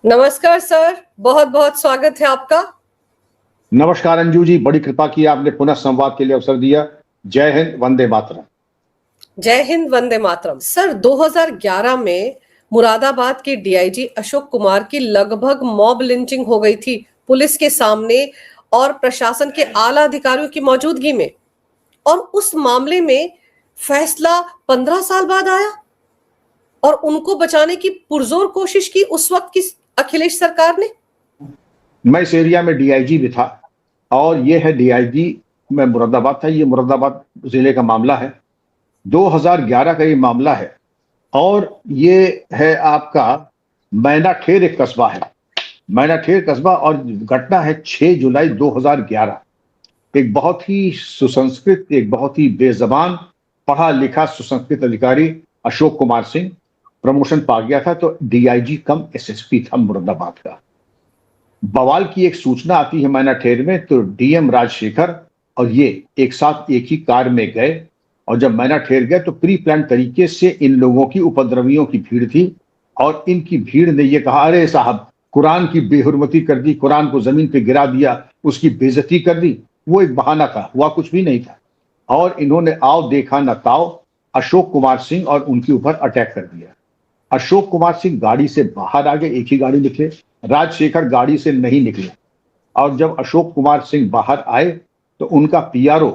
नमस्कार सर, बहुत बहुत स्वागत है आपका। नमस्कार अंजू जी, बड़ी कृपा की आपने पुनः संवाद के लिए अवसर दिया। जय हिंद, वंदे मातरम। जय हिंद, वंदे मातरम। सर, 2011 में मुरादाबाद के डीआईजी अशोक कुमार की लगभग मॉब लिंचिंग हो गई थी पुलिस के सामने और प्रशासन के आला अधिकारियों की मौजूदगी में। और उस मामले में फैसला 15 साल बाद आया और उनको बचाने की पुरजोर कोशिश की उस वक्त की अखिलेश सरकार ने। मैं इस एरिया में डीआईजी भी था और ये है डीआईजी, मैं मुरादाबाद था। ये मुरादाबाद जिले का मामला है, 2011 का ये मामला है। और ये है आपका मैनाठेर, एक कस्बा है, मैनाठेर कस्बा। और घटना है 6 जुलाई 2011। एक बहुत ही सुसंस्कृत, एक बहुत ही बेजबान, पढ़ा लिखा सुसंस्कृत अधिकारी अशोक कुमार सिंह प्रमोशन पा गया था, तो डीआईजी कम एसएसपी था मुरादाबाद का। बवाल की एक सूचना आती है मैनाठेर में, तो डीएम राजशेखर और ये एक साथ एक ही कार में गए। और जब मैनाठेर गए तो प्री प्लान तरीके से इन लोगों की, उपद्रवियों की भीड़ थी। और इनकी भीड़ ने ये कहा, अरे साहब, कुरान की बेहुरमती कर दी, कुरान को जमीन पे गिरा दिया, उसकी बेइज्जती कर दी। वो एक बहाना था, हुआ कुछ भी नहीं था। और इन्होंने आओ देखा न ताओ अशोक कुमार सिंह और उनके ऊपर अटैक कर दिया। अशोक कुमार सिंह गाड़ी से बाहर आ गए, एक ही गाड़ी निकले, राजशेखर गाड़ी से नहीं निकले। और जब अशोक कुमार सिंह बाहर आए तो उनका PRO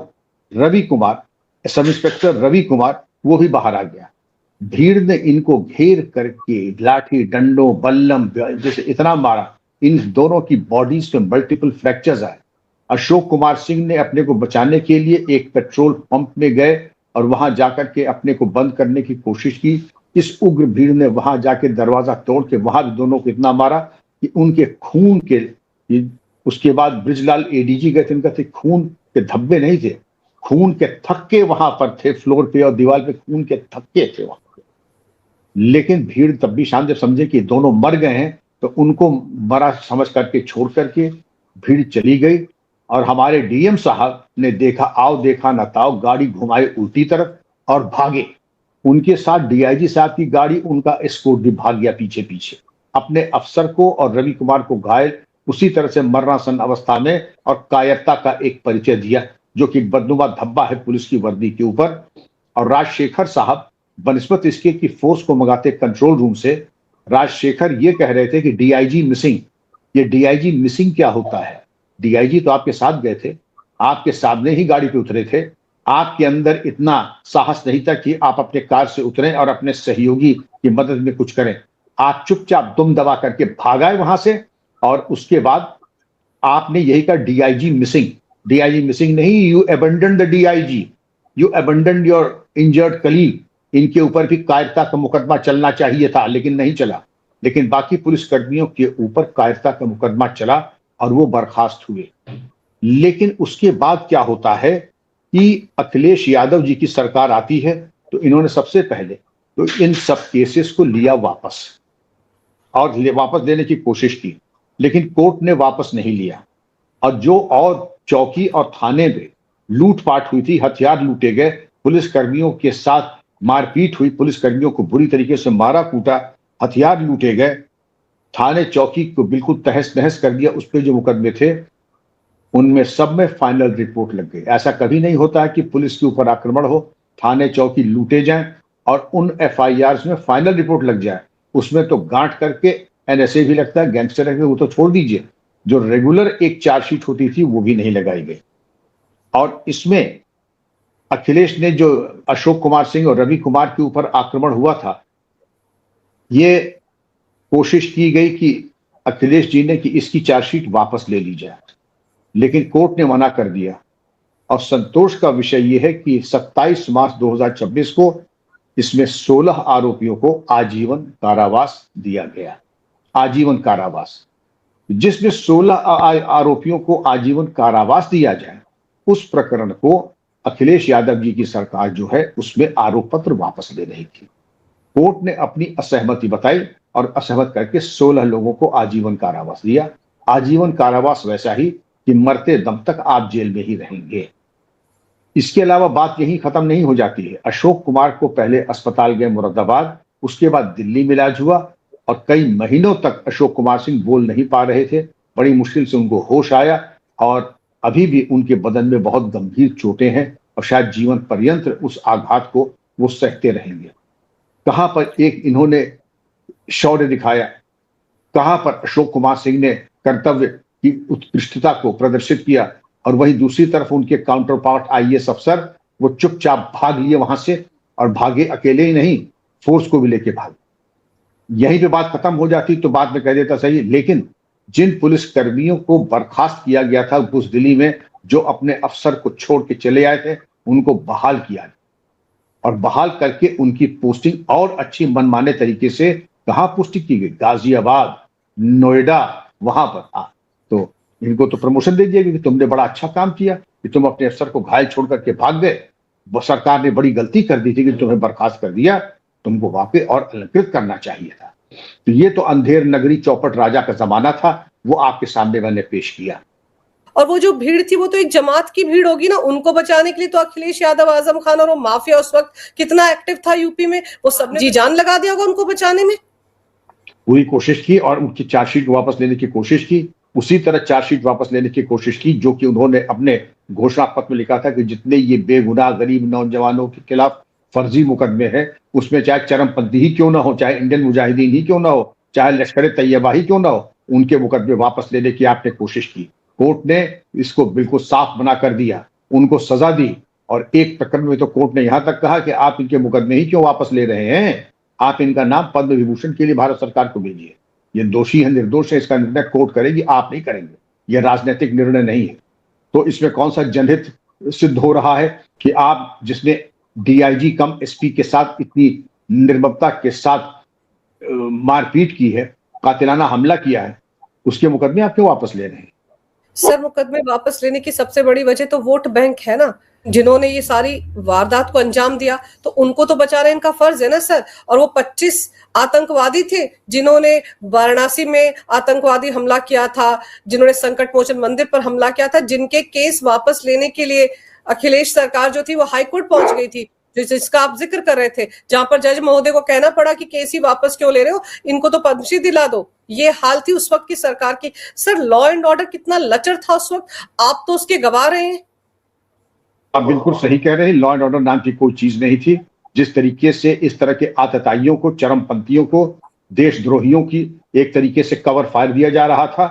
Ravi Kumar, sub inspector Ravi Kumar, वो भी बाहर आ गया। भीड़ ने इनको घेर करके लाठी डंडों बल्लम जैसे इतना मारा, इन दोनों की बॉडीज में मल्टीपल फ्रैक्चर्स आए। अशोक कुमार सिंह ने अपने को बचाने के लिए एक पेट्रोल पंप में गए और वहां जाकर के अपने को बंद करने की कोशिश की। इस उग्र भीड़ ने वहां जाके दरवाजा तोड़ के वहां भी दोनों को इतना मारा कि उनके खून के, उसके बाद ब्रिजलाल एडीजी गए थे, उनका थे खून के धब्बे नहीं थे, खून के थक्के वहां पर थे, फ्लोर पे और दीवार पे खून के थक्के थे वहां पे। लेकिन भीड़ तब भी शांत, जब समझे कि दोनों मर गए हैं तो उनको मरा समझ करके छोड़ करके भीड़ चली गई। और हमारे डीएम साहब ने देखा, आओ देखा न ताओ, गाड़ी घुमाई उल्टी तरफ और भागे। उनके साथ डीआईजी साहब की गाड़ी, उनका एस्कॉर्ट भी भाग गया पीछे पीछे। अपने अफसर को और रवि कुमार को घायल, उसी तरह से मरणासन अवस्था में, और कायरता का एक परिचय दिया, जो कि बदनुमा धब्बा है पुलिस की वर्दी के ऊपर। और राजशेखर साहब बनिस्बत इसके कि फोर्स को मंगाते कंट्रोल रूम से, राजशेखर ये कह रहे थे कि डीआईजी मिसिंग। ये डीआईजी मिसिंग क्या होता है? डीआईजी तो आपके साथ गए थे, आपके सामने ही गाड़ी पे उतरे थे, आपके अंदर इतना साहस नहीं था कि आप अपने कार से उतरें और अपने सहयोगी की मदद में कुछ करें। आप चुपचाप दुम दबा करके भागाए वहां से। और उसके बाद आपने यही कहा, डीआईजी मिसिंग। डीआईजी मिसिंग नहीं, you abandon the DIG, you abandon your injured colleague. इनके ऊपर भी कायरता का मुकदमा चलना चाहिए था, लेकिन नहीं चला। लेकिन बाकी पुलिस कर्मियों के ऊपर कायरता का मुकदमा चला और वो बर्खास्त हुए। लेकिन उसके बाद क्या होता है कि अखिलेश यादव जी की सरकार आती है, तो इन्होंने सबसे पहले तो इन सब केसेस को लिया वापस और वापस लेने की कोशिश की, लेकिन कोर्ट ने वापस नहीं लिया। और जो और चौकी और थाने में लूटपाट हुई थी, हथियार लूटे गए, पुलिस कर्मियों के साथ मारपीट हुई, पुलिस कर्मियों को बुरी तरीके से मारा कूटा, हथियार लूटे गए, थाने चौकी को बिल्कुल तहस नहस कर दिया। उस पर जो मुकदमे थे उनमें सब में फाइनल रिपोर्ट लग गई। ऐसा कभी नहीं होता है कि पुलिस के ऊपर आक्रमण हो, थाने चौकी लूटे जाएं और उन एफआईआर में फाइनल रिपोर्ट लग जाए। उसमें तो गांठ करके एनएसए भी लगता है, गैंगस्टर है, वो तो छोड़ दीजिए, जो रेगुलर एक चार्जशीट होती थी वो भी नहीं लगाई गई। और इसमें अखिलेश ने, जो अशोक कुमार सिंह और रवि कुमार के ऊपर आक्रमण हुआ था, ये कोशिश की गई कि अखिलेश जी ने कि इसकी चार्जशीट वापस ले ली जाए, लेकिन कोर्ट ने मना कर दिया। और संतोष का विषय यह है कि 27 मार्च 2026 को इसमें 16 आरोपियों को आजीवन कारावास दिया गया, आजीवन कारावास। जिसमें 16 आरोपियों को आजीवन कारावास दिया जाए, उस प्रकरण को अखिलेश यादव जी की सरकार जो है उसमें आरोप पत्र वापस ले रही थी। कोर्ट ने अपनी असहमति बताई और असहमत करके 16 लोगों को आजीवन कारावास दिया। आजीवन कारावास वैसा ही कि मरते दम तक आप जेल में ही रहेंगे। इसके अलावा बात यही खत्म नहीं हो जाती है। अशोक कुमार को पहले अस्पताल गए मुरादाबाद, उसके बाद दिल्ली में इलाज हुआ और कई महीनों तक अशोक कुमार सिंह बोल नहीं पा रहे थे। बड़ी मुश्किल से उनको होश आया और अभी भी उनके बदन में बहुत गंभीर चोटें हैं और शायद जीवन पर्यंत उस आघात को वो सहते रहेंगे। कहां पर एक इन्होंने शौर्य दिखाया, कहां पर अशोक कुमार सिंह ने कर्तव्य की उत्कृष्टता को प्रदर्शित किया, और वहीं दूसरी तरफ उनके काउंटर पार्ट आईएएस अफसर वो चुपचाप भाग लिए वहां से, और भागे अकेले ही नहीं, फोर्स को भी लेके भागे। यहीं पे बात खत्म हो जाती तो बाद में कह देता सही, लेकिन जिन पुलिस कर्मियों को बर्खास्त किया गया था बुज़दिली में, जो अपने अफसर को छोड़ के चले आए थे, उनको बहाल किया और बहाल करके उनकी पोस्टिंग और अच्छी मनमाने तरीके से कहां पोस्टिंग की गई, गाजियाबाद, नोएडा, वहां पर था। तो इनको तो प्रमोशन दे दिया कि तुमने बड़ा अच्छा काम किया कि तुम अपने अफसर को घायल छोड़ करके भाग गए। सरकार ने बड़ी गलती कर दी थी कि तुम्हें बर्खास्त कर दिया, तुमको वाकई और अलंकृत करना चाहिए था। तो ये तो अंधेर नगरी चौपट राजा का जमाना था, वो आपके सामने मैंने पेश किया। और वो जो भीड़ थी वो तो एक जमात की भीड़ होगी ना, उनको बचाने के लिए तो अखिलेश यादव, आजम खान और वो माफिया उस वक्त कितना एक्टिव था यूपी में, वो सबने जी जान लगा दिया होगा उनको बचाने में। पूरी कोशिश की और उनकी चार्जशीट वापस लेने की कोशिश की, उसी तरह चार्जशीट वापस लेने की कोशिश की जो कि उन्होंने अपने घोषणा पत्र में लिखा था कि जितने ये बेगुनाह गरीब नौजवानों के खिलाफ फर्जी मुकदमे हैं, उसमें चाहे चरमपंथी ही क्यों ना हो, चाहे इंडियन मुजाहिदीन ही क्यों ना हो, चाहे लश्कर तैयबा ही क्यों ना हो, उनके मुकदमे वापस लेने की आपने कोशिश की। कोर्ट ने इसको बिल्कुल साफ बना कर दिया, उनको सजा दी, और एक प्रकरण में तो कोर्ट ने यहां तक कहा कि आप इनके मुकदमे ही क्यों वापस ले रहे हैं, आप इनका नाम पद्म विभूषण के लिए भारत सरकार को भेजिए। ये दोषी है निर्दोष है, इसका निर्णय कोर्ट करेगी, आप नहीं करेंगे। यह राजनीतिक निर्णय नहीं है। तो इसमें कौन सा जनहित सिद्ध हो रहा है कि आप जिसने डीआईजी कम एसपी के साथ इतनी निर्ममता के साथ मारपीट की है, कातिलाना हमला किया है, उसके मुकदमे आप क्यों वापस ले रहे हैं? सर मुकदमे वापस लेने की सबसे बड़ी वजह तो वोट बैंक है ना, जिन्होंने ये सारी वारदात को अंजाम दिया, तो उनको तो बचाना इनका फर्ज है ना सर। और वो 25 आतंकवादी थे जिन्होंने वाराणसी में आतंकवादी हमला किया था, जिन्होंने संकट मोचन मंदिर पर हमला किया था, जिनके केस वापस लेने के लिए अखिलेश सरकार जो थी वो हाईकोर्ट पहुंच गई थी, जिसका आप जिक्र कर रहे थे, जहां पर जज महोदय को कहना पड़ा कि केस ही वापस क्यों ले रहे हो, इनको तो पद्मश्री दिला दो। ये हाल थी उस वक्त की सरकार की। सर लॉ एंड ऑर्डर कितना लचर था उस वक्त, आप तो उसके गवाह रहे हैं। आप बिल्कुल सही कह रहे हैं, लॉ एंड ऑर्डर नाम की कोई चीज नहीं थी। जिस तरीके से इस तरह के आतताइयों को, चरमपंथियों को, देशद्रोहियों की एक तरीके से कवर फायर दिया जा रहा था,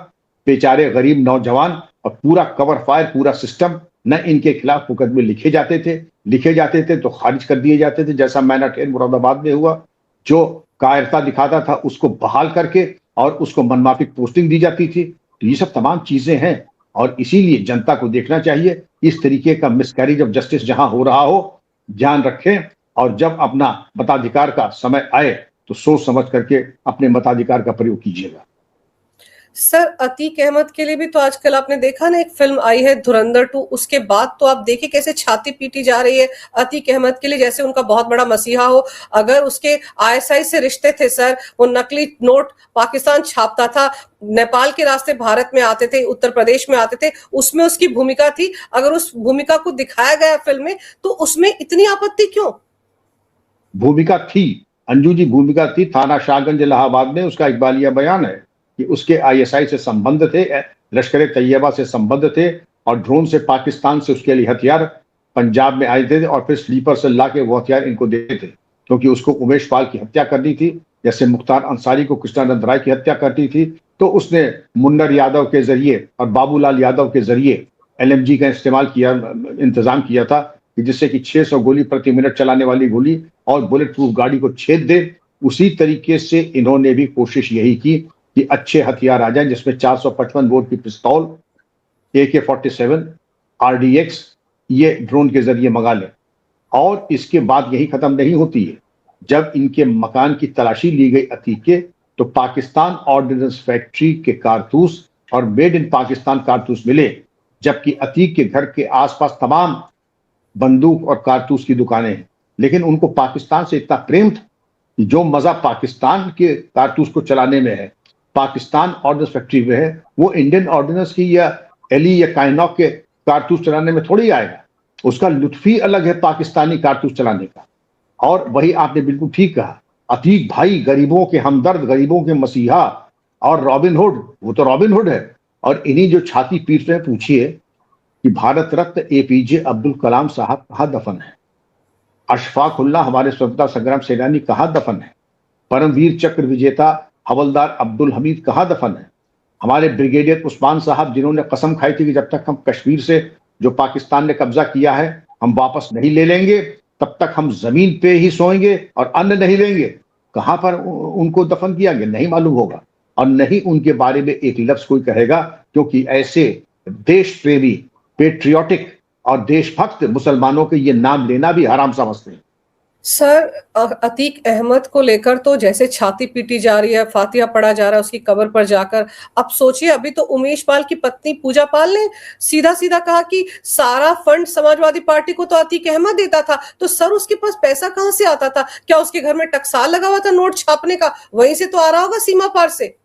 बेचारे गरीब नौजवान, और पूरा कवर फायर, पूरा सिस्टम, न इनके खिलाफ मुकदमे लिखे जाते थे तो खारिज कर दिए जाते थे, जैसा मैनाठेर मुरादाबाद में हुआ। जो कायरता दिखाता था उसको बहाल करके और उसको मनमाफिक पोस्टिंग दी जाती थी। तो ये सब तमाम चीजें हैं, और इसीलिए जनता को देखना चाहिए इस तरीके का मिसकैरेज ऑफ जस्टिस जहां हो रहा हो, ध्यान रखें, और जब अपना मताधिकार का समय आए तो सोच समझ करके अपने मताधिकार का प्रयोग कीजिएगा। सर अतीक अहमद के लिए भी तो आजकल आपने देखा ना, एक फिल्म आई है धुरंधर 2, उसके बाद तो आप देखिए कैसे छाती पीटी जा रही है अतीक अहमद के लिए, जैसे उनका बहुत बड़ा मसीहा हो। अगर उसके आईएसआई से रिश्ते थे सर, वो नकली नोट पाकिस्तान छापता था, नेपाल के रास्ते भारत में आते थे, उत्तर प्रदेश में आते थे, उसमें उसकी भूमिका थी। अगर उस भूमिका को दिखाया गया फिल्म में तो उसमें इतनी आपत्ति क्यों? भूमिका थी, अंजू जी, भूमिका थी। थाना शाहगंज इलाहाबाद में उसका इकबालिया बयान है कि उसके आईएसआई से संबंध थे, लश्कर तैयबा से संबंध थे, और ड्रोन से पाकिस्तान से उसके लिए हथियार पंजाब में आए थे, और फिर स्लीपर से ला के वो हथियार इनको देते थे, क्योंकि उसको उमेश पाल की हत्या करनी थी, जैसे मुख्तार अंसारी को कृष्णानंद राय की हत्या करनी थी। तो उसने मुन्नर यादव के जरिए और बाबूलाल यादव के जरिए एलएमजी का इंतजाम किया था, कि जिससे कि 600 गोली प्रति मिनट चलाने वाली गोली और बुलेट प्रूफ गाड़ी को छेद दे। उसी तरीके से इन्होंने भी कोशिश यही की कि अच्छे हथियार आ जाए, जिसमें 455 बोर की पिस्तौल, AK-47, RDX ये ड्रोन के जरिए मंगा लें। और इसके बाद यही खत्म नहीं होती है, जब इनके मकान की तलाशी ली गई अतीक के, तो पाकिस्तान ऑर्डिनेंस फैक्ट्री के कारतूस और मेड इन पाकिस्तान कारतूस मिले, जबकि अतीक के घर के आसपास तमाम बंदूक और कारतूस की दुकानें हैं। लेकिन उनको पाकिस्तान से इतना प्रेम था कि जो मजा पाकिस्तान के कारतूस को चलाने में है, पाकिस्तान ऑर्डिनेंस फैक्ट्री में है, वो इंडियन ऑर्डिनेंस की या एली या काइनॉक के कारतूस चलाने में थोड़ी आएगा। उसका लुत्फ ही अलग है पाकिस्तानी कारतूस चलाने का। और वही आपने बिल्कुल ठीक कहा अतीक भाई गरीबों के हमदर्द, गरीबों के मसीहा और रॉबिन हुड, वो तो रॉबिन हुड है। और इन्हीं जो छाती पीट रहे हैं, पूछिए कि भारत रत्न एपीजे अब्दुल कलाम साहब कहाँ दफन है? अशफाक उल्लाह हमारे स्वतंत्रता संग्राम सेनानी कहाँ दफन है? परमवीर चक्र विजेता हवलदार अब्दुल हमीद कहाँ दफन है? हमारे ब्रिगेडियर उस्मान साहब जिन्होंने कसम खाई थी कि जब तक हम कश्मीर से जो पाकिस्तान ने कब्जा किया है हम वापस नहीं ले लेंगे, तब तक हम जमीन पे ही सोएंगे और अन्न नहीं लेंगे, कहां पर उनको दफन किया गया नहीं मालूम होगा। और नहीं उनके बारे में एक लफ्ज कोई कहेगा, क्योंकि ऐसे देश प्रेमी, पेट्रियोटिक और देशभक्त मुसलमानों के ये नाम लेना भी हराम समझते हैं। सर अतीक अहमद को लेकर तो जैसे छाती पीटी जा रही है, फातिहा पढ़ा जा रहा है उसकी कब्र पर जाकर। अब सोचिए, अभी तो उमेश पाल की पत्नी पूजा पाल ने सीधा सीधा कहा कि सारा फंड समाजवादी पार्टी को तो अतीक अहमद देता था, तो सर उसके पास पैसा कहां से आता था? क्या उसके घर में टकसाल लगा हुआ था नोट छापने का? वहीं से तो आ रहा होगा, सीमा पार से।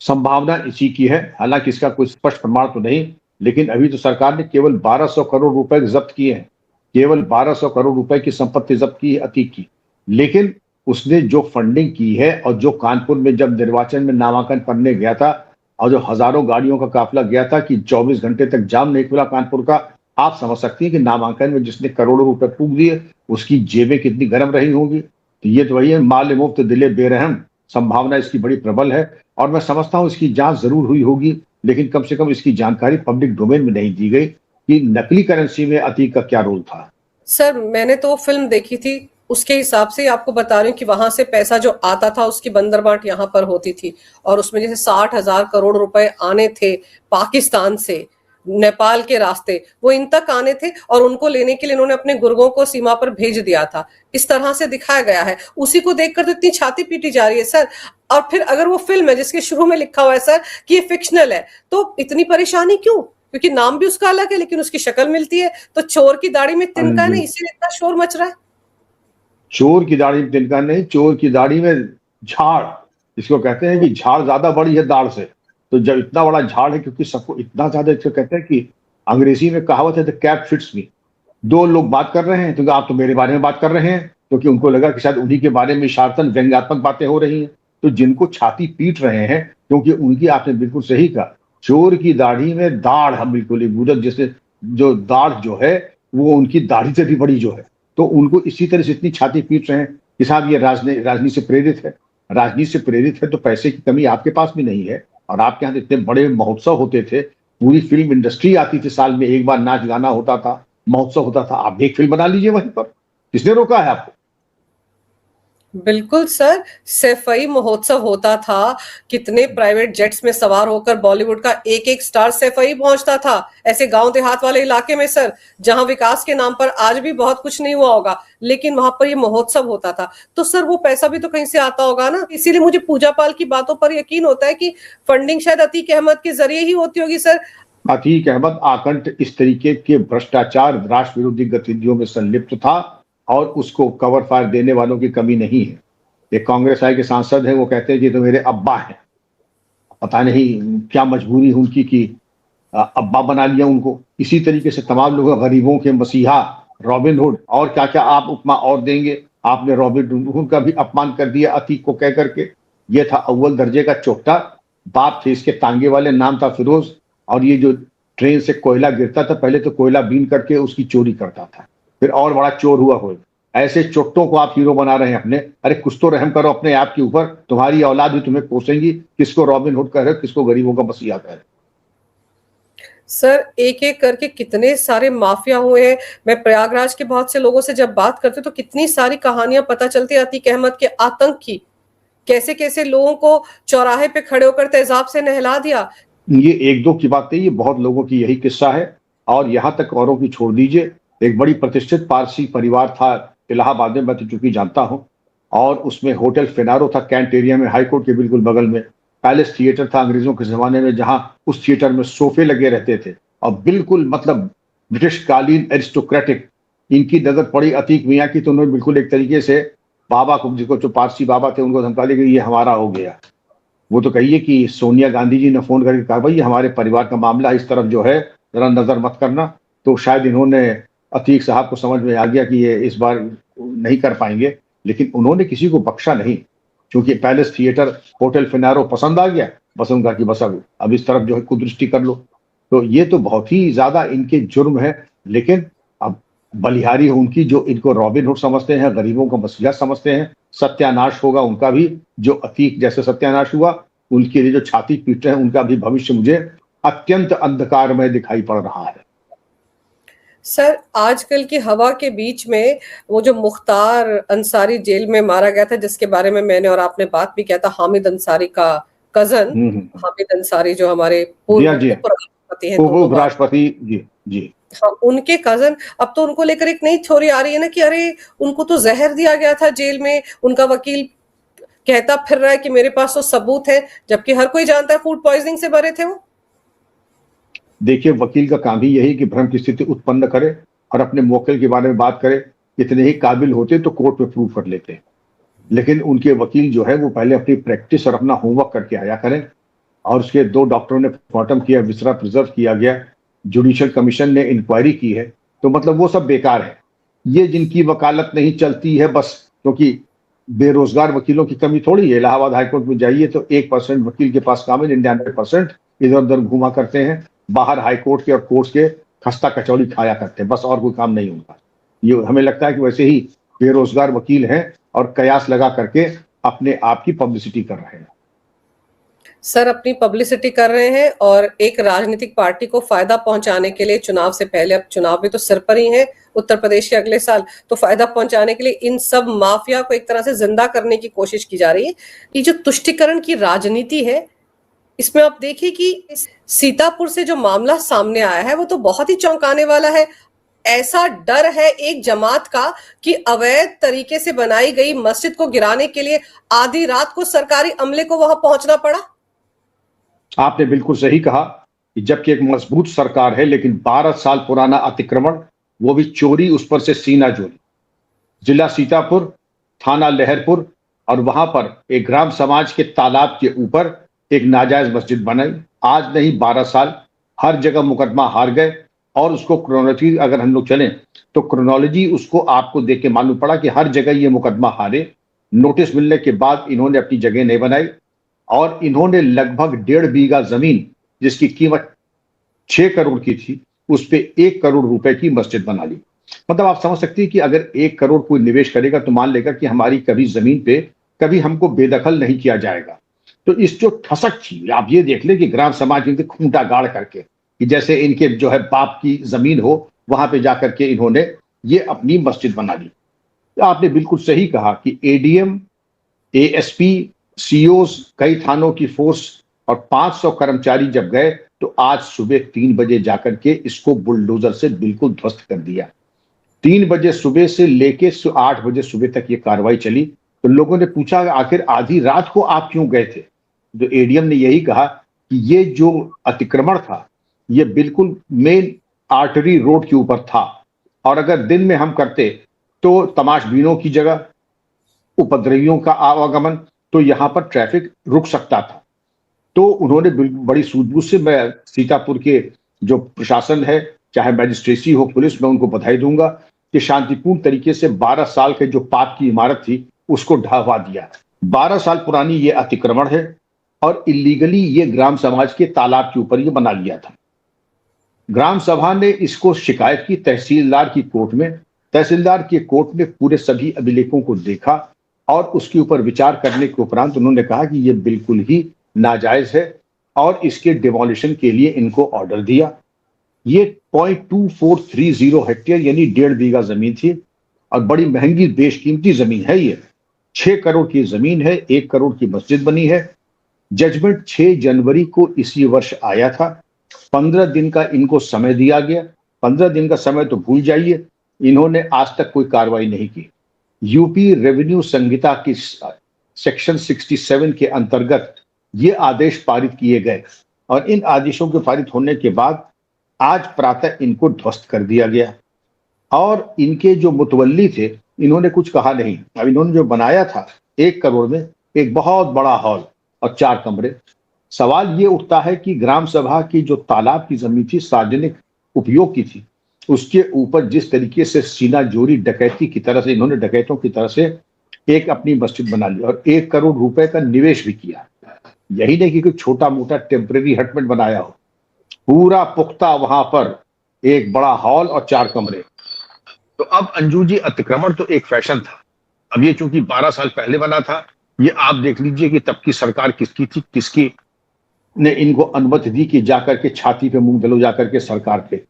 संभावना इसी की है, हालांकि इसका कोई स्पष्ट प्रमाण तो नहीं, लेकिन अभी तो सरकार ने केवल 1200 करोड़ रुपए जब्त किए हैं, केवल 1200 करोड़ रुपए की संपत्ति जब्त की है अतीक की। लेकिन उसने जो फंडिंग की है और जो कानपुर में जब निर्वाचन में नामांकन पढ़ने गया था और जो हजारों गाड़ियों का काफिला गया था कि 24 घंटे तक जाम नहीं खुला कानपुर का, आप समझ सकती हैं कि नामांकन में जिसने करोड़ों रुपए फूक दिए उसकी जेबें कितनी गर्म रही होंगी। तो ये तो वही है, माल मुफ्त दिले बेरहम। संभावना इसकी बड़ी प्रबल है और मैं समझता हूं इसकी जांच जरूर हुई होगी, लेकिन कम से कम इसकी जानकारी पब्लिक डोमेन में नहीं दी गई कि नकली करेंसी में अतीक का क्या रोल था। सर मैंने तो फिल्म देखी थी, उसके हिसाब से आपको बता रही हूँ कि वहां से पैसा जो आता था उसकी बंदरबाट यहाँ पर होती थी, और उसमें जैसे 60,000 करोड़ रुपए आने थे पाकिस्तान से, नेपाल के रास्ते, वो इन तक आने थे और उनको लेने के लिए इन्होंने अपने गुर्गों को सीमा पर भेज दिया था। इस तरह से दिखाया गया है, उसी को देखकर तो इतनी छाती पीटी जा रही है सर। और फिर अगर वो फिल्म है जिसके शुरू में लिखा हुआ है सर कि ये फिक्शनल है, तो इतनी परेशानी क्यों? क्योंकि नाम भी उसका अलग है लेकिन उसकी शक्ल मिलती है। तो चोर की दाढ़ी में तिनका नहीं, इसीलिए इतना शोर मच रहा है। चोर की दाढ़ी में तिनका नहीं, चोर की दाढ़ी में झाड़, इसको कहते हैं कि झाड़ ज्यादा बड़ी है दाढ़ से। तो जब इतना बड़ा झाड़ है, क्योंकि सबको इतना ज्यादा, इसको कहते हैं कि अंग्रेजी में कहावत है द कैट फिट्स मी। दो लोग बात कर रहे हैं तो आप तो मेरे बारे में बात कर रहे हैं, क्योंकि उनको लगा कि शायद उन्हीं के बारे में इशारतन व्यंग्यात्मक बातें हो रही हैं। तो जिनको छाती पीट रहे हैं, क्योंकि उनकी, आपने बिल्कुल सही कहा, चोर की दाढ़ी में दाढ़, हम बिल्कुल ही जैसे जो दाढ़ जो है वो उनकी दाढ़ी से भी बड़ी जो है, तो उनको इसी तरह से इतनी छाती पीट रहे हैं कि साहब ये राजनीति से प्रेरित है। राजनीति से प्रेरित है तो पैसे की कमी आपके पास भी नहीं है, और आपके यहाँ इतने बड़े महोत्सव होते थे, पूरी फिल्म इंडस्ट्री आती थी, साल में एक बार नाच गाना होता था, महोत्सव होता था, आप भी एक फिल्म बना लीजिए वहीं पर, किसने रोका है आपको? बिल्कुल सर, सैफई महोत्सव होता था, कितने प्राइवेट जेट्स में सवार होकर बॉलीवुड का एक एक स्टार सैफई पहुंचता था, ऐसे गांव देहात वाले इलाके में सर, जहां विकास के नाम पर आज भी बहुत कुछ नहीं हुआ होगा, लेकिन वहां पर ये महोत्सव होता था। तो सर वो पैसा भी तो कहीं से आता होगा ना, इसीलिए मुझे पूजा पाल की बातों पर यकीन होता है कि फंडिंग शायद अतीक अहमद के जरिए ही होती होगी सर। अतीक अहमद आकंठ इस तरीके के भ्रष्टाचार, राष्ट्र विरोधी गतिविधियों में संलिप्त था और उसको कवर फायर देने वालों की कमी नहीं है। एक कांग्रेस आय के सांसद हैं, वो कहते हैं कि तो मेरे अब्बा हैं, पता नहीं क्या मजबूरी उनकी कि अब्बा बना लिया उनको। इसी तरीके से तमाम लोग, गरीबों के मसीहा, रॉबिन हुड, और क्या क्या आप उपमा और देंगे। आपने रॉबिन हुड का भी अपमान कर दिया अतीक को कह करके। ये था अव्वल दर्जे का चोट्टा, बाप थे इसके तांगे वाले, नाम था फिरोज, और ये जो ट्रेन से कोयला गिरता था, पहले तो कोयला बीन करके उसकी चोरी करता था, फिर और बड़ा चोर हुआ हो। ऐसे चोट्टों को आप हीरो बना रहे हैं अपने। अरे कुछ तो रहम करो अपने आप के ऊपर, तुम्हारी औलाद भी तुम्हें कोसेंगी। किसको रॉबिन हुड कह रहे हो, किसको गरीबों का मसीहा कह रहे हो? सर एक एक करके कितने सारे माफिया हुए हैं। मैं प्रयागराज के बहुत से लोगों से जब बात करते तो कितनी सारी कहानियां पता चलती है अतीक अहमद के आतंक की, कैसे कैसे लोगों को चौराहे पे खड़े होकर तेजाब से नहला दिया। ये एक दो की बात नहीं, ये बहुत लोगों की यही किस्सा है। और यहाँ तक औरों की छोड़ दीजिए, एक बड़ी प्रतिष्ठित पारसी परिवार था इलाहाबाद में, मैं तो चूंकि जानता हूँ, और उसमें होटल फिनारो था कैंट एरिया में, हाईकोर्ट के बिल्कुल बगल में। पैलेस थिएटर था अंग्रेजों के जमाने में, जहां उस थिएटर में सोफे लगे रहते थे, और बिल्कुल मतलब ब्रिटिश कालीन एरिस्टोक्रेटिक। इनकी नजर पड़ी अतीक मियाँ की, तो उन्होंने बिल्कुल एक तरीके से बाबा को, जिसको जो पारसी बाबा थे, उनको धमका दिया कि ये हमारा हो गया। वो तो कहिए कि सोनिया गांधी जी ने फोन करके कहा भाई हमारे परिवार का मामला इस तरफ जो है, जरा नजर मत करना। तो शायद इन्होंने, अतीक साहब को समझ में आ गया कि ये इस बार नहीं कर पाएंगे, लेकिन उन्होंने किसी को बख्शा नहीं, क्योंकि पैलेस थिएटर होटल फिनारो पसंद आ गया, बस उनका कि बस अब इस तरफ जो है कुदृष्टि कर लो। तो ये तो बहुत ही ज्यादा इनके जुर्म है। लेकिन अब बलिहारी उनकी जो इनको रॉबिन हुड समझते हैं, गरीबों का मसीहा समझते हैं, सत्यानाश होगा उनका भी, जो अतीक जैसे सत्यानाश हुआ, उनके लिए जो छाती पीट रहे हैं उनका भी भविष्य मुझे अत्यंत अंधकारमय दिखाई पड़ रहा है। सर, आजकल की हवा के बीच में वो जो मुख्तार अंसारी जेल में मारा गया था, जिसके बारे में मैंने और आपने बात भी किया था, हामिद अंसारी का कजन, हामिद अंसारी जो हमारे पूर्व उपराष्ट्रपति हैं, उपराष्ट्रपति जी जी, हाँ, उनके कजन, अब तो उनको लेकर एक नई थ्योरी आ रही है ना कि अरे उनको तो जहर दिया गया था जेल में। उनका वकील कहता फिर रहा है कि मेरे पास तो सबूत है, जबकि हर कोई जानता है फूड पॉइजनिंग से मरे थे वो। देखिए, वकील का काम ही यही कि भ्रम की स्थिति उत्पन्न करे और अपने मौके के बारे में बात करे। इतने ही काबिल होते तो कोर्ट में प्रूव कर लेते, लेकिन उनके वकील जो है वो पहले अपनी प्रैक्टिस और अपना होमवर्क करके आया करें। और उसके 2 डॉक्टरों ने पोस्टमार्टम किया, विसरा प्रिजर्व किया गया, जुडिशियल कमीशन ने इंक्वायरी की है, तो मतलब वो सब बेकार है। ये जिनकी वकालत नहीं चलती है बस, क्योंकि बेरोजगार वकीलों की कमी थोड़ी है। इलाहाबाद हाईकोर्ट में जाइए तो 1% वकील के पास काम है, 99% इधर उधर घुमा करते हैं, बाहर हाईकोर्ट के और कोर्ट्स के खस्ता कचौड़ी खाया करते हैं, बस और कोई काम नहीं उनका। ये हमें लगता है कि वैसे ही बेरोजगार वकील हैं और कयास लगा करके अपने आप की पब्लिसिटी कर रहे हैं। सर, अपनी पब्लिसिटी कर रहे हैं और एक राजनीतिक पार्टी को फायदा पहुंचाने के लिए चुनाव से पहले, अब चुनाव भी तो सिर पर ही है उत्तर प्रदेश के अगले साल, तो फायदा पहुंचाने के लिए इन सब माफिया को एक तरह से जिंदा करने की कोशिश की जा रही है। ये जो तुष्टीकरण की राजनीति है, इसमें आप देखिए कि सीतापुर से जो मामला सामने आया है वो तो बहुत ही चौंकाने वाला है। ऐसा डर है एक जमात का कि अवैध तरीके से बनाई गई मस्जिद को गिराने के लिए आधी रात को सरकारी अमले को वहां पहुंचना पड़ा। आपने बिल्कुल सही कहा कि जबकि एक मजबूत सरकार है, लेकिन 12 साल पुराना अतिक्रमण, वो भी चोरी, उस पर से सीना जोरी। जिला सीतापुर, थाना लहरपुर, और वहां पर एक ग्राम समाज के तालाब के ऊपर एक नाजायज मस्जिद बनाई। आज नहीं 12 साल, हर जगह मुकदमा हार गए। और उसको क्रोनोलॉजी अगर हम लोग चलें तो क्रोनोलॉजी उसको आपको देख के मालूम पड़ा कि हर जगह ये मुकदमा हारे। नोटिस मिलने के बाद इन्होंने अपनी जगह नहीं बनाई और इन्होंने लगभग 1.5 बीघा जमीन, जिसकी कीमत 6 करोड़ की थी, उस पे 1 करोड़ रुपए की मस्जिद बना ली। मतलब आप समझ सकते हैं कि अगर 1 करोड़ कोई निवेश करेगा तो मान लेगा कि हमारी कभी जमीन पे कभी हमको बेदखल नहीं किया जाएगा। तो इस जो ठसक थी, आप ये देख ले कि ग्राम समाज इनके खूंटा गाड़ करके कि जैसे इनके जो है बाप की जमीन हो, वहां पे जाकर के इन्होंने ये अपनी मस्जिद बना ली। तो आपने बिल्कुल सही कहा कि एडीएम, एएसपी, सीओस, कई थानों की फोर्स और 500 कर्मचारी जब गए तो आज सुबह 3 बजे जाकर के इसको बुलडोजर से बिल्कुल ध्वस्त कर दिया। 3 बजे सुबह से लेके 8 बजे सुबह तक ये कार्रवाई चली। तो लोगों ने पूछा आखिर आधी रात को आप क्यों गए थे? तो एडीएम ने यही कहा कि ये जो अतिक्रमण था ये बिल्कुल मेन आर्टरी रोड के ऊपर था, और अगर दिन में हम करते तो तमाशबीनों की जगह, उपद्रवियों का आवागमन, तो यहां पर ट्रैफिक रुक सकता था। तो उन्होंने बड़ी सूझबूझ से, मैं सीतापुर के जो प्रशासन है, चाहे मैजिस्ट्रेसी हो, पुलिस, मैं उनको बधाई दूंगा कि शांतिपूर्ण तरीके से 12 साल के जो पाप की इमारत थी उसको ढहवा दिया। 12 साल पुरानी ये अतिक्रमण है और इलीगली ये ग्राम समाज के तालाब के ऊपर ये बना लिया था। ग्राम सभा ने इसको शिकायत की तहसीलदार की कोर्ट में। तहसीलदार के कोर्ट ने पूरे सभी अभिलेखों को देखा और उसके ऊपर विचार करने के उपरांत उन्होंने कहा कि ये बिल्कुल ही नाजायज है और इसके डिमोलिशन के लिए इनको ऑर्डर दिया। ये 0.2430 हेक्टेयर यानी 1.5 बीघा जमीन थी और बड़ी महंगी बेशकीमती जमीन है। ये 6 करोड़ की जमीन है, 1 करोड़ की मस्जिद बनी है। जजमेंट 6 जनवरी को इसी वर्ष आया था। 15 दिन का इनको समय दिया गया। 15 दिन का समय तो भूल जाइए, इन्होंने आज तक कोई कार्रवाई नहीं की। यूपी रेवेन्यू संहिता की सेक्शन 67 के अंतर्गत ये आदेश पारित किए गए और इन आदेशों के पारित होने के बाद आज प्रातः इनको ध्वस्त कर दिया गया। और इनके जो मुतवल्ली थे, इन्होंने कुछ कहा नहीं। अब इन्होंने जो बनाया था 1 करोड़ में एक बहुत बड़ा हॉल और 4 कमरे। सवाल ये उठता है कि ग्राम सभा की जो तालाब की जमीन थी, सार्वजनिक उपयोग की थी, उसके ऊपर जिस तरीके से सीना जोरी डकैती की तरह से इन्होंने डकैतों की तरह से एक अपनी मस्जिद बना ली और 1 करोड़ रुपए का निवेश भी किया। यही नहीं कि कोई छोटा मोटा टेम्परेरी हटमेंट बनाया हो, पूरा पुख्ता वहां पर एक बड़ा हॉल और 4 कमरे। तो अब अंजू जी, अतिक्रमण तो एक फैशन था, अब ये चूंकि 12 साल पहले बना था, ये आप देख लीजिए कि तब की सरकार किसकी थी, किसकी ने इनको अनुमति दी कि जाकर के छाती पे मुंह दलो जाकर के सरकार पे।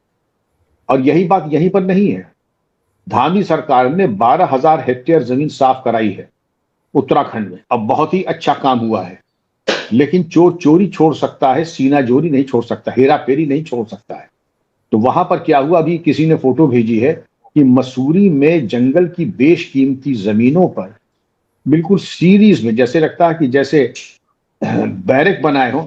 और यही बात यहीं पर नहीं है, धामी सरकार ने 12,000 हेक्टेयर जमीन साफ कराई है उत्तराखंड में। अब बहुत ही अच्छा काम हुआ है, लेकिन चोर चोरी छोड़ सकता है, सीना जोरी नहीं छोड़ सकता, हेरा फेरी नहीं छोड़ सकता है। तो वहां पर क्या हुआ, अभी किसी ने फोटो भेजी है कि मसूरी में जंगल की बेशकीमती जमीनों पर बिल्कुल सीरीज में, जैसे लगता है कि जैसे बैरक बनाए हो,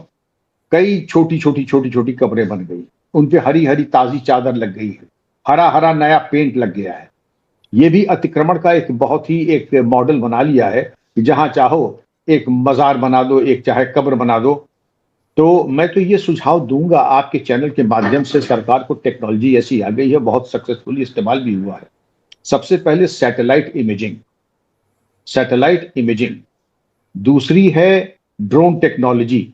कई छोटी छोटी छोटी छोटी कब्रें बन गई, उन पे हरी हरी ताजी चादर लग गई है, हरा हरा नया पेंट लग गया है। ये भी अतिक्रमण का एक बहुत ही एक मॉडल बना लिया है कि जहां चाहो एक मजार बना दो, एक चाहे कब्र बना दो। तो मैं तो ये सुझाव दूंगा आपके चैनल के माध्यम से, सरकार को टेक्नोलॉजी ऐसी आ गई है, बहुत सक्सेसफुली इस्तेमाल भी हुआ है। सबसे पहले सैटेलाइट इमेजिंग, सैटेलाइट इमेजिंग। दूसरी है ड्रोन टेक्नोलॉजी,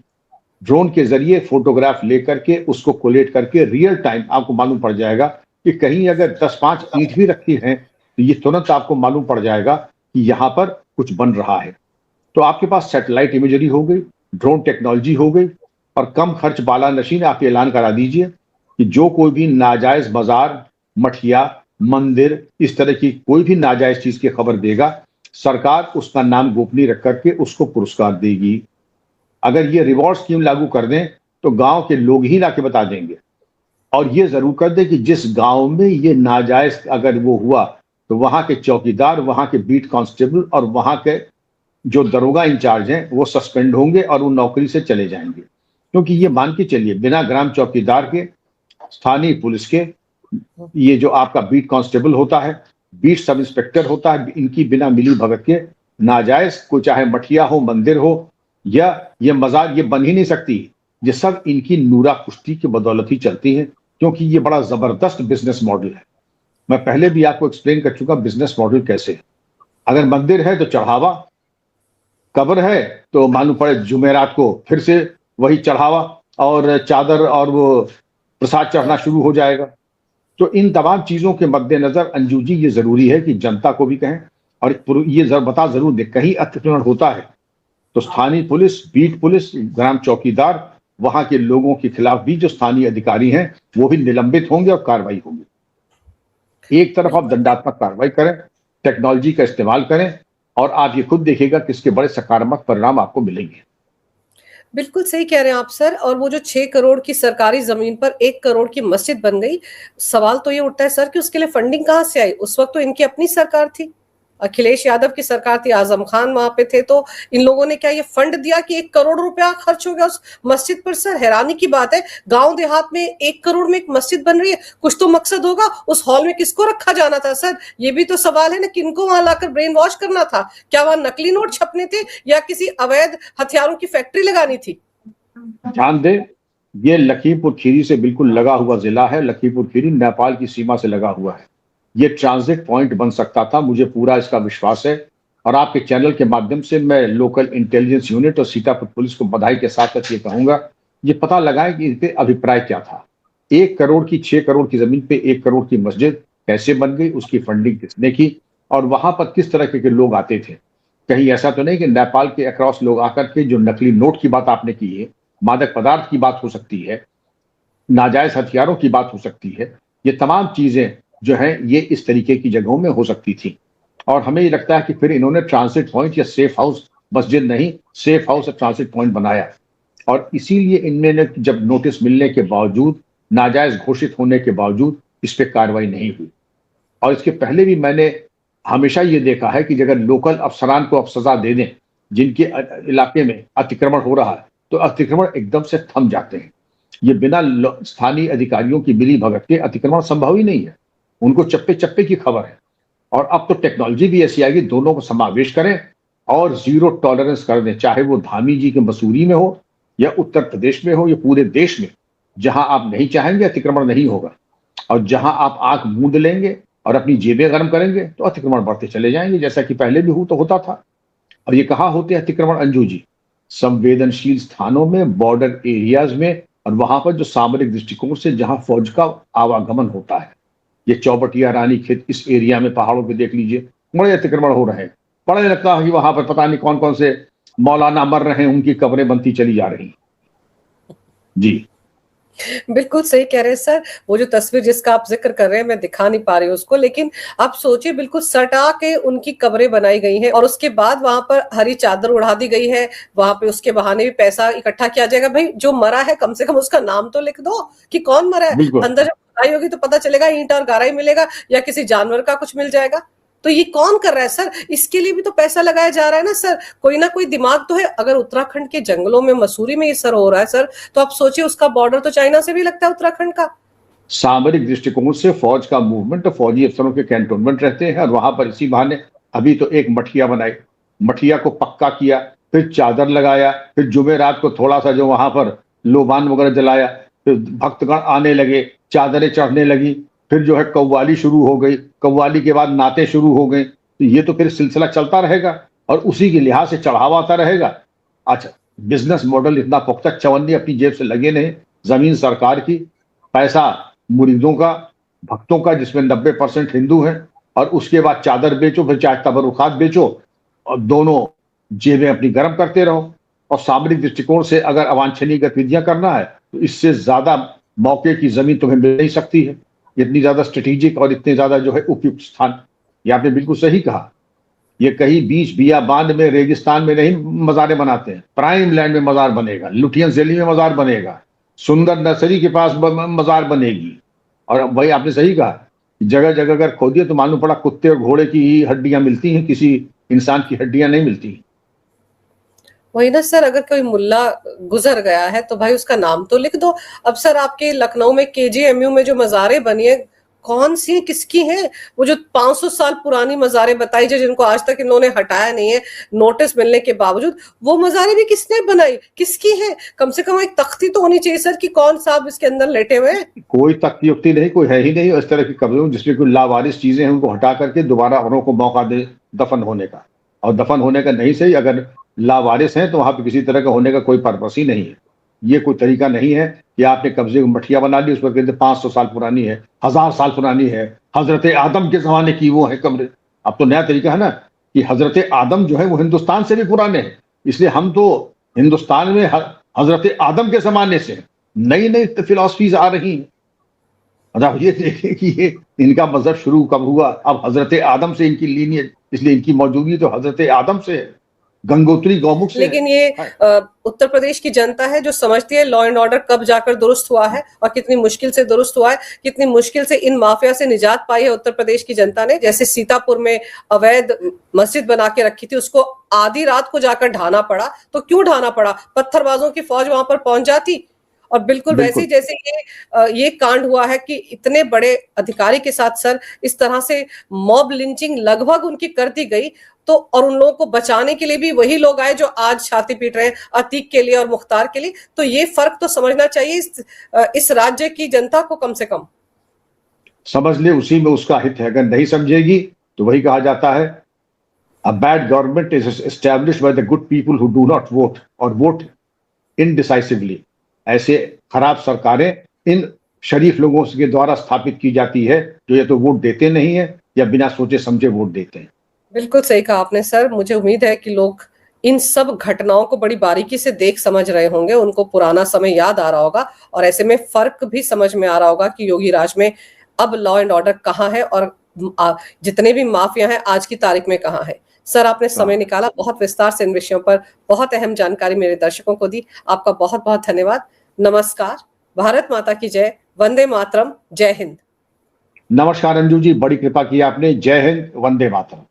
ड्रोन के जरिए फोटोग्राफ लेकर के उसको कोलेट करके रियल टाइम आपको मालूम पड़ जाएगा कि कहीं अगर 10-5 ईंट भी रखी हैं तो ये तुरंत आपको मालूम पड़ जाएगा कि यहां पर कुछ बन रहा है। तो आपके पास सैटेलाइट इमेजरी हो गई, ड्रोन टेक्नोलॉजी हो गई, और कम खर्च बाला नशीन आप ऐलान करा दीजिए कि जो कोई भी नाजायज बाजार, मठिया, मंदिर, इस तरह की कोई भी नाजायज चीज की खबर देगा, सरकार उसका नाम गोपनीय रख करके उसको पुरस्कार देगी। अगर ये रिवॉर्ड स्कीम लागू कर दें तो गांव के लोग ही लाके बता देंगे। और ये जरूर कर दें कि जिस गांव में ये नाजायज अगर वो हुआ तो वहां के चौकीदार, वहां के बीट कांस्टेबल और वहां के जो दरोगा इंचार्ज हैं वो सस्पेंड होंगे और वो नौकरी से चले जाएंगे। क्योंकि ये मान के चलिए, बिना ग्राम चौकीदार के, स्थानीय पुलिस के, ये जो आपका बीट कांस्टेबल होता है, बीट सब इंस्पेक्टर होता है, इनकी बिना मिली भगत के नाजायज को, चाहे मठिया हो, मंदिर हो या ये मजार, ये बन ही नहीं सकती। ये सब इनकी नूरा कुश्ती की बदौलत ही चलती है, क्योंकि ये बड़ा जबरदस्त बिजनेस मॉडल है। मैं पहले भी आपको एक्सप्लेन कर चुका बिजनेस मॉडल कैसे है। अगर मंदिर है तो चढ़ावा, कब्र है तो मालूम पड़े जुमेरात को फिर से वही चढ़ावा और चादर और वो प्रसाद चढ़ना शुरू हो जाएगा। तो इन तमाम चीजों के मद्देनजर अंजू जी, ये जरूरी है कि जनता को भी कहें और ये बता जरूर दे, कहीं अतिक्रमण होता है तो स्थानीय पुलिस, बीट पुलिस, ग्राम चौकीदार, वहां के लोगों के खिलाफ भी जो स्थानीय अधिकारी हैं वो भी निलंबित होंगे और कार्रवाई होगी। एक तरफ आप दंडात्मक कार्रवाई करें, टेक्नोलॉजी का इस्तेमाल करें, और आप ये खुद देखिएगा कि इसके बड़े सकारात्मक परिणाम आपको मिलेंगे। बिल्कुल सही कह रहे हैं आप सर। और वो जो 6 करोड़ की सरकारी जमीन पर 1 करोड़ की मस्जिद बन गई, सवाल तो ये उठता है सर कि उसके लिए फंडिंग कहां से आई? उस वक्त तो इनकी अपनी सरकार थी, अखिलेश यादव की सरकार थी, आजम खान वहां पे थे, तो इन लोगों ने क्या ये फंड दिया कि 1 करोड़ रुपया खर्च हो गया उस मस्जिद पर? सर हैरानी की बात है, गांव देहात में 1 करोड़ में एक मस्जिद बन रही है, कुछ तो मकसद होगा। उस हॉल में किसको रखा जाना था सर? ये भी तो सवाल है ना, किनको वहां लाकर ब्रेन वॉश करना था? क्या वहां नकली नोट छपने थे या किसी अवैध हथियारों की फैक्ट्री लगानी थी? ध्यान दें, ये लखीमपुर खीरी से बिल्कुल लगा हुआ जिला है। लखीमपुर खीरी नेपाल की सीमा से लगा हुआ है। ये ट्रांजिट पॉइंट बन सकता था, मुझे पूरा इसका विश्वास है। और आपके चैनल के माध्यम से मैं लोकल इंटेलिजेंस यूनिट और सीतापुर पुलिस को बधाई के साथ ये कहूंगा, ये पता लगाएं कि इनके अभिप्राय क्या था। 1 करोड़ की, 6 करोड़ की जमीन पे 1 करोड़ की मस्जिद कैसे बन गई, उसकी फंडिंग किसने की, और वहां पर किस तरह के लोग आते थे। कहीं ऐसा तो नहीं कि नेपाल के अक्रॉस लोग आकर के, जो नकली नोट की बात आपने की है, मादक पदार्थ की बात हो सकती है, नाजायज हथियारों की बात हो सकती है, ये तमाम चीजें जो हैं ये इस तरीके की जगहों में हो सकती थी। और हमें ये लगता है कि फिर इन्होंने ट्रांसिट पॉइंट या सेफ हाउस, मस्जिद नहीं, सेफ हाउस और ट्रांसिट पॉइंट बनाया। और इसीलिए इनमें जब नोटिस मिलने के बावजूद, नाजायज घोषित होने के बावजूद इस पर कार्रवाई नहीं हुई। और इसके पहले भी मैंने हमेशा ये देखा है कि अगर लोकल अफसरान को अब सजा दे दें, जिनके इलाके में अतिक्रमण हो रहा है, तो अतिक्रमण एकदम से थम जाते हैं। ये बिना स्थानीय अधिकारियों की मिली भगत के अतिक्रमण संभव ही नहीं है, उनको चप्पे चप्पे की खबर है। और अब तो टेक्नोलॉजी भी ऐसी आएगी, दोनों को समावेश करें और जीरो टॉलरेंस कर दें, चाहे वो धामी जी के मसूरी में हो या उत्तर प्रदेश में हो या पूरे देश में। जहां आप नहीं चाहेंगे अतिक्रमण नहीं होगा, और जहां आप आंख मूंद लेंगे और अपनी जेबें गर्म करेंगे तो अतिक्रमण बढ़ते चले जाएंगे, जैसा कि पहले भी होता था। अब ये कहाँ होते हैं अतिक्रमण अंजू जी? संवेदनशील स्थानों में, बॉर्डर एरियाज में, और वहां पर जो सामरिक दृष्टिकोण से जहां फौज का आवागमन होता है। ये चौबटिया, रानीखेत, इस एरिया में पहाड़ों पे देख लीजिए, बड़े अतिक्रमण हो रहे हैं। बड़ा लगता है कि वहां पर पता नहीं कौन कौन से मौलाना मर रहे हैं, उनकी कब्रें बनती चली जा रही जी। बिल्कुल सही कह रहे हैं सर। वो जो तस्वीर जिसका आप जिक्र कर रहे हैं, मैं दिखा नहीं पा रही हूँ उसको, लेकिन आप सोचिए बिल्कुल सटा के उनकी कब्रें बनाई गई हैं और उसके बाद वहां पर हरी चादर उड़ा दी गई है। वहां पे उसके बहाने भी पैसा इकट्ठा किया जाएगा। भाई जो मरा है कम से कम उसका नाम तो लिख दो कि कौन मरा है। बिल्कुल अंदर जब खुदाई होगी तो पता चलेगा, ईंट और गारा ही मिलेगा या किसी जानवर का कुछ मिल जाएगा। तो ये कौन कर रहा है सर? इसके लिए भी तो पैसा लगाया जा रहा है ना सर। कोई ना कोई दिमाग तो है। अगर उत्तराखंड के जंगलों में, मसूरी में ये सर हो रहा है सर, तो आप सोचिए उसका बॉर्डर तो चाइना से भी लगता है उत्तराखंड का। सामरिक दृष्टिकोण से फौज का मूवमेंट, फौजी अफसरों के कैंटोनमेंट रहते हैं, और वहां पर इसी बहाने अभी तो एक मठिया बनाई, मठिया को पक्का किया, फिर चादर लगाया, फिर जुमेरात को थोड़ा सा जो वहां पर लोबान वगैरह जलाया, फिर भक्तगण आने लगे, चादरें चढ़ने लगी, फिर जो है कव्वाली शुरू हो गई, कव्वाली के बाद नाते शुरू हो गए। तो ये तो फिर सिलसिला चलता रहेगा और उसी के लिहाज से चढ़ावा आता रहेगा। अच्छा, बिजनेस मॉडल इतना पुख्ता, चवन्नी अपनी जेब से लगे नहीं, जमीन सरकार की, पैसा मुरीदों का, भक्तों का, जिसमें 90% हिंदू हैं, और उसके बाद चादर बेचो, फिर चाहे तबरुखात बेचो, और दोनों जेबें अपनी गर्म करते रहो। और सामरिक दृष्टिकोण से अगर अवांछनीय गतिविधियां करना है तो इससे ज्यादा मौके की जमीन तुम्हें मिल नहीं सकती है, इतनी ज्यादा स्ट्रेटेजिक और इतने ज्यादा जो है उपयुक्त स्थान। ये आपने बिल्कुल सही कहा। ये कहीं बीच बियाबान में, रेगिस्तान में नहीं मज़ारें बनाते हैं, प्राइम लैंड में मज़ार बनेगा, लुटियन जैली में मज़ार बनेगा, सुंदर नर्सरी के पास मज़ार बनेगी। और वही आपने सही कहा, जगह जगह अगर खोदिए तो मालूम पड़ा कुत्ते और घोड़े की ही हड्डियां मिलती हैं, किसी इंसान की हड्डियां नहीं मिलती। वही ना सर, अगर कोई मुल्ला गुजर गया है तो भाई उसका नाम तो लिख दो। अब सर आपके लखनऊ में केजीएमयू में जो मज़ारें बनी है, कौन सी हैं, किसकी हैं? वो जो 500 साल पुरानी मज़ारें बताई जाए, जिनको आज तक इन्होंने हटाया नहीं है नोटिस मिलने के बावजूद, वो मज़ारें भी किसने बनाई, किसकी है? कम से कम एक तख्ती तो होनी चाहिए सर कि कौन साहब इसके अंदर लेटे हुए हैं। कोई तख्ती उख्ती नहीं, कोई है ही नहीं इस तरह की कब्रों जिसमें कोई लावारिस चीजें हैं, उनको हटा करके दोबारा औरों को मौका दे दफन होने का। और दफन होने का नहीं सही, अगर लावारिस हैं तो वहां पे किसी तरह का होने का कोई पर्पस ही नहीं है। ये कोई तरीका नहीं है कि आपने कब्जे की मठिया बना ली, उस पर कहते 500 साल पुरानी है, 1000 साल पुरानी है, हजरत आदम के जमाने की वो है कब्र। अब तो नया तरीका है ना कि हजरत आदम जो है वो हिंदुस्तान से भी पुराने हैं, इसलिए हम तो हिंदुस्तान में हजरत आदम के जमाने से नई नई फिलॉसफीज आ रही हैं। अब ये देखें कि ये इनका मजहब शुरू कब हुआ। अब हजरत आदम से इनकी लीनियज, इसलिए इनकी मौजूदगी तो हजरत आदम से है, गंगोत्री गौमुख से। लेकिन ये उत्तर प्रदेश की जनता है जो समझती है लॉ एंड ऑर्डर कब जाकर दुरुस्त हुआ है और कितनी मुश्किल से दुरुस्त हुआ है, कितनी मुश्किल से इन माफिया से निजात पाई है उत्तर प्रदेश की जनता ने। जैसे सीतापुर में अवैध मस्जिद बना के रखी थी, उसको आधी रात को जाकर ढाना पड़ा। तो क्यों ढाना पड़ा? पत्थरबाजों की फौज वहां पर पहुंच जाती। और बिल्कुल वैसे ही जैसे ये कांड हुआ है कि इतने बड़े अधिकारी के साथ सर इस तरह से मॉब लिंचिंग लगभग उनकी कर दी गई, तो और उन लोगों को बचाने के लिए भी वही लोग आए जो आज छाती पीट रहे हैं अतीक के लिए और मुख्तार के लिए। तो ये फर्क तो समझना चाहिए इस राज्य की जनता को, कम से कम समझ ले, उसी में उसका हित है। अगर नहीं समझेगी तो वही कहा जाता है, a bad government is established by the good people who do not vote और वोट इनडिसाइसिवली। ऐसे खराब सरकारें इन शरीफ लोगों के द्वारा स्थापित की जाती है जो या तो वोट देते नहीं है या बिना सोचे समझे वोट देते हैं। बिल्कुल सही कहा आपने सर। मुझे उम्मीद है कि लोग इन सब घटनाओं को बड़ी बारीकी से देख समझ रहे होंगे, उनको पुराना समय याद आ रहा होगा और ऐसे में फर्क भी समझ में आ रहा होगा कि योगी राज में अब लॉ एंड ऑर्डर कहाँ है और जितने भी माफिया हैं आज की तारीख में कहाँ है। सर आपने समय निकाला, बहुत विस्तार से इन विषयों पर बहुत अहम जानकारी मेरे दर्शकों को दी। आपका बहुत बहुत धन्यवाद। नमस्कार। भारत माता की जय। वंदे मातरम। जय हिंद। नमस्कार अंजू जी, बड़ी कृपा की आपने। जय हिंद, वंदे मातरम।